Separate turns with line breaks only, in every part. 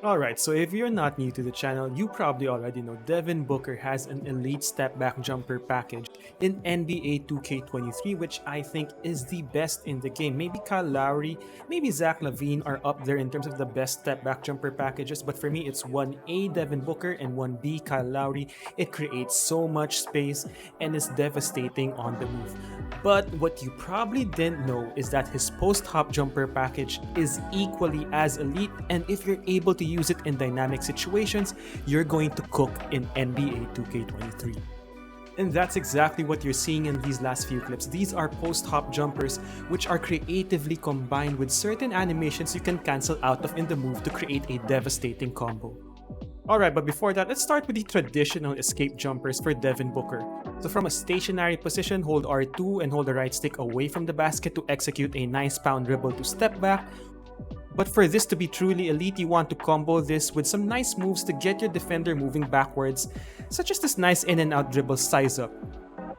Alright, so if you're not new to the channel, you probably already know Devin Booker has an elite step back jumper package in NBA 2K23, which I think is the best in the game. Maybe Kyle Lowry, maybe Zach LaVine are up there in terms of the best step back jumper packages, but for me it's 1A Devin Booker and 1B Kyle Lowry. It creates so much space and is devastating on the move. But what you probably didn't know is that his post-hop jumper package is equally as elite, and if you're able to use it in dynamic situations, you're going to cook in NBA 2K23. And that's exactly what you're seeing in these last few clips. These are post-hop jumpers which are creatively combined with certain animations you can cancel out of in the move to create a devastating combo. Alright, but before that, let's start with the traditional escape jumpers for Devin Booker. So from a stationary position, hold R2 and hold the right stick away from the basket to execute a nice pound dribble to step back. But for this to be truly elite, you want to combo this with some nice moves to get your defender moving backwards, such as this nice in and out dribble size up.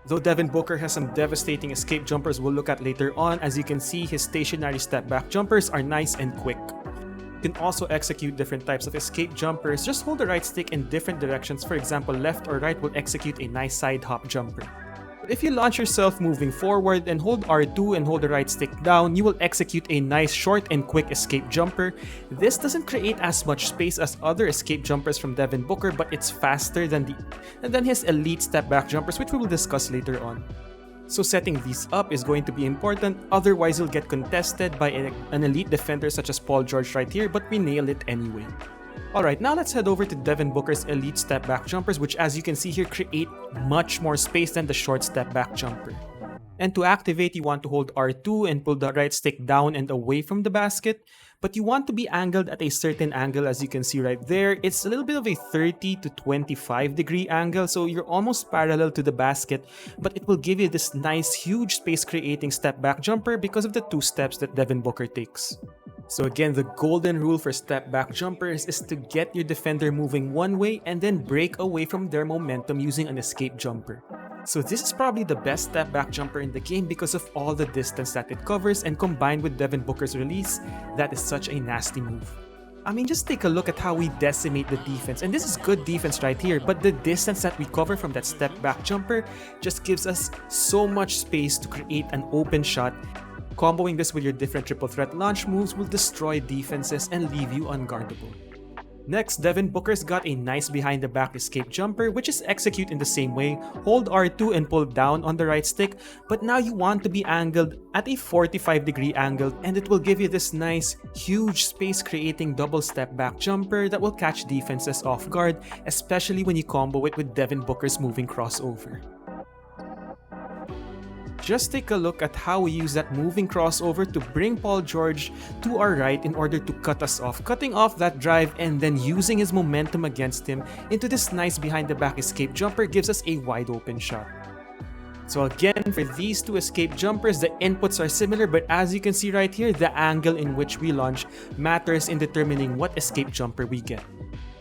Though Devin Booker has some devastating escape jumpers we'll look at later on, as you can see, his stationary step back jumpers are nice and quick. You can also execute different types of escape jumpers. Just hold the right stick in different directions. For example, left or right will execute a nice side hop jumper. But if you launch yourself moving forward and hold R2 and hold the right stick down, you will execute a nice short and quick escape jumper. This doesn't create as much space as other escape jumpers from Devin Booker, but it's faster than his elite step back jumpers, which we will discuss later on. So setting these up is going to be important, otherwise you'll get contested by an elite defender such as Paul George right here, but we nail it anyway. Alright, now let's head over to Devin Booker's elite step back jumpers, which as you can see here create much more space than the short step back jumper. And to activate, you want to hold R2 and pull the right stick down and away from the basket, but you want to be angled at a certain angle, as you can see right there. It's a little bit of a 30 to 25 degree angle, so you're almost parallel to the basket, but it will give you this nice huge space creating step back jumper because of the two steps that Devin Booker takes. So again, the golden rule for step back jumpers is to get your defender moving one way and then break away from their momentum using an escape jumper. So this is probably the best step back jumper in the game because of all the distance that it covers, and combined with Devin Booker's release, that is such a nasty move. I mean, just take a look at how we decimate the defense, and this is good defense right here, but the distance that we cover from that step back jumper just gives us so much space to create an open shot. Comboing this with your different triple threat launch moves will destroy defenses and leave you unguardable. Next, Devin Booker's got a nice behind the back escape jumper, which is execute in the same way. Hold R2 and pull down on the right stick, but now you want to be angled at a 45 degree angle, and it will give you this nice huge space creating double step back jumper that will catch defenses off guard, especially when you combo it with Devin Booker's moving crossover. Just take a look at how we use that moving crossover to bring Paul George to our right in order to cut us off, cutting off that drive and then using his momentum against him into this nice behind the back escape jumper gives us a wide open shot. So again, for these two escape jumpers, the inputs are similar, but as you can see right here, the angle in which we launch matters in determining what escape jumper we get.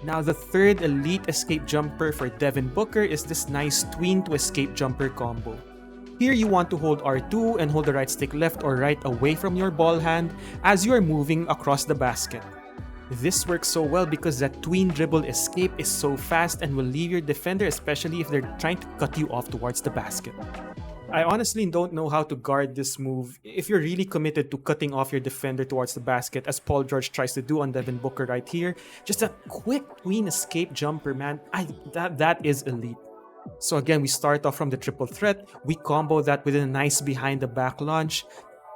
Now the third elite escape jumper for Devin Booker is this nice tween to escape jumper combo. Here you want to hold R2 and hold the right stick left or right away from your ball hand as you are moving across the basket. This works so well because that tween dribble escape is so fast and will leave your defender, especially if they're trying to cut you off towards the basket. I honestly don't know how to guard this move if you're really committed to cutting off your defender towards the basket, as Paul George tries to do on Devin Booker right here. Just a quick tween escape jumper, man. That is elite. So again, we start off from the triple threat, we combo that with a nice behind the back launch.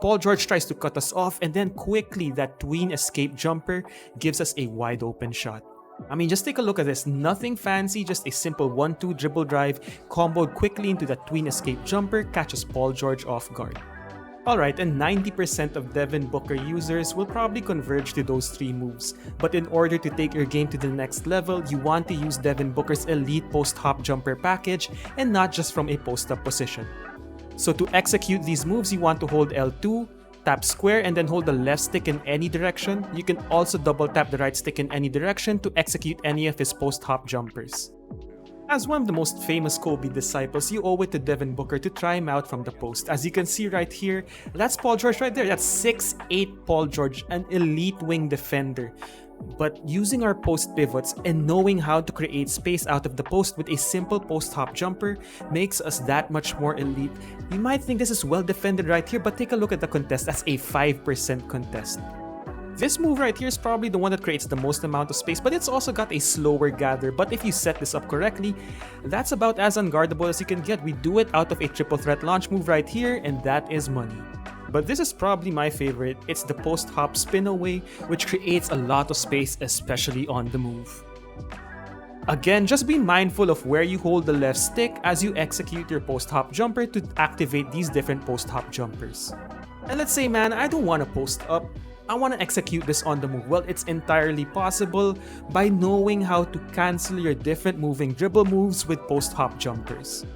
Paul George tries to cut us off, and then quickly that tween escape jumper gives us a wide open shot. I mean, just take a look at this. Nothing fancy, just a simple 1-2 dribble drive comboed quickly into that tween escape jumper catches Paul George off guard. Alright, and 90% of Devin Booker users will probably converge to those three moves, but in order to take your game to the next level, you want to use Devin Booker's elite post-hop jumper package and not just from a post-up position. So to execute these moves, you want to hold L2, tap square, and then hold the left stick in any direction. You can also double tap the right stick in any direction to execute any of his post-hop jumpers. As one of the most famous Kobe disciples, you owe it to Devin Booker to try him out from the post. As you can see right here, that's Paul George right there. That's 6'8" Paul George, an elite wing defender. But using our post pivots and knowing how to create space out of the post with a simple post hop jumper makes us that much more elite. You might think this is well defended right here, but take a look at the contest. That's a 5% contest. This move right here is probably the one that creates the most amount of space, but it's also got a slower gather. But if you set this up correctly, that's about as unguardable as you can get. We do it out of a triple threat launch move right here, and that is money. But this is probably my favorite. It's the post hop spin away, which creates a lot of space, especially on the move. Again, just be mindful of where you hold the left stick as you execute your post hop jumper to activate these different post hop jumpers. And let's say, man, I don't want to post up. I want to execute this on the move. Well, it's entirely possible by knowing how to cancel your different moving dribble moves with post hop jumpers.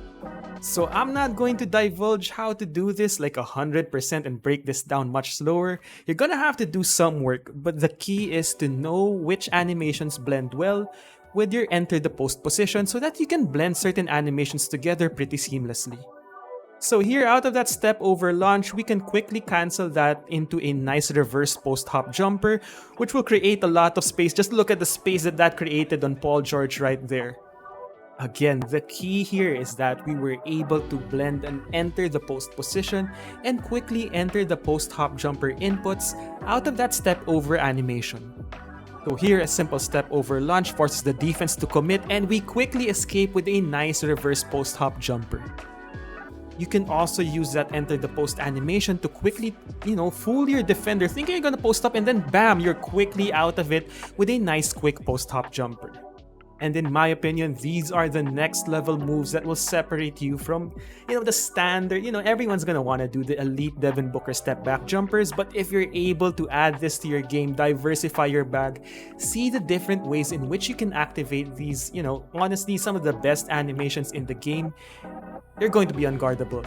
So I'm not going to divulge how to do this like 100% and break this down much slower. You're gonna have to do some work, but the key is to know which animations blend well with your enter the post position so that you can blend certain animations together pretty seamlessly. So here, out of that step over launch, we can quickly cancel that into a nice reverse post hop jumper, which will create a lot of space. Just look at the space that created on Paul George right there. Again, the key here is that we were able to blend and enter the post position and quickly enter the post hop jumper inputs out of that step over animation. So here, a simple step over launch forces the defense to commit and we quickly escape with a nice reverse post hop jumper. You can also use that enter the post animation to quickly, fool your defender thinking you're gonna post up and then bam, you're quickly out of it with a nice quick post hop jumper. And in my opinion, these are the next level moves that will separate you from, the standard, everyone's gonna wanna do the elite Devin Booker step back jumpers, but if you're able to add this to your game, diversify your bag, see the different ways in which you can activate these, honestly, some of the best animations in the game, they're going to be unguardable.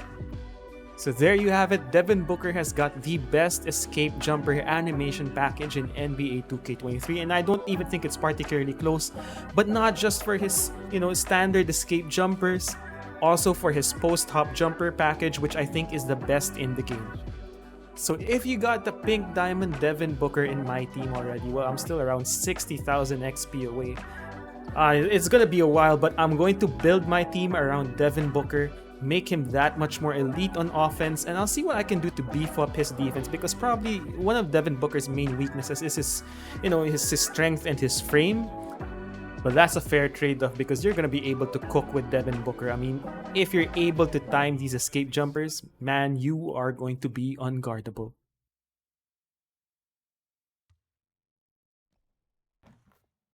So there you have it, Devin Booker has got the best escape jumper animation package in NBA 2K23, and I don't even think it's particularly close, but not just for his, standard escape jumpers, also for his post-hop jumper package, which I think is the best in the game. So if you got the pink diamond Devin Booker in my team already, well, I'm still around 60,000 XP away. It's gonna be a while, but I'm going to build my team around Devin Booker, make him that much more elite on offense, and I'll see what I can do to beef up his defense, because probably one of Devin Booker's main weaknesses is his strength and his frame. But that's a fair trade-off because you're gonna be able to cook with Devin Booker. I mean, if you're able to time these escape jumpers, man, you are going to be unguardable.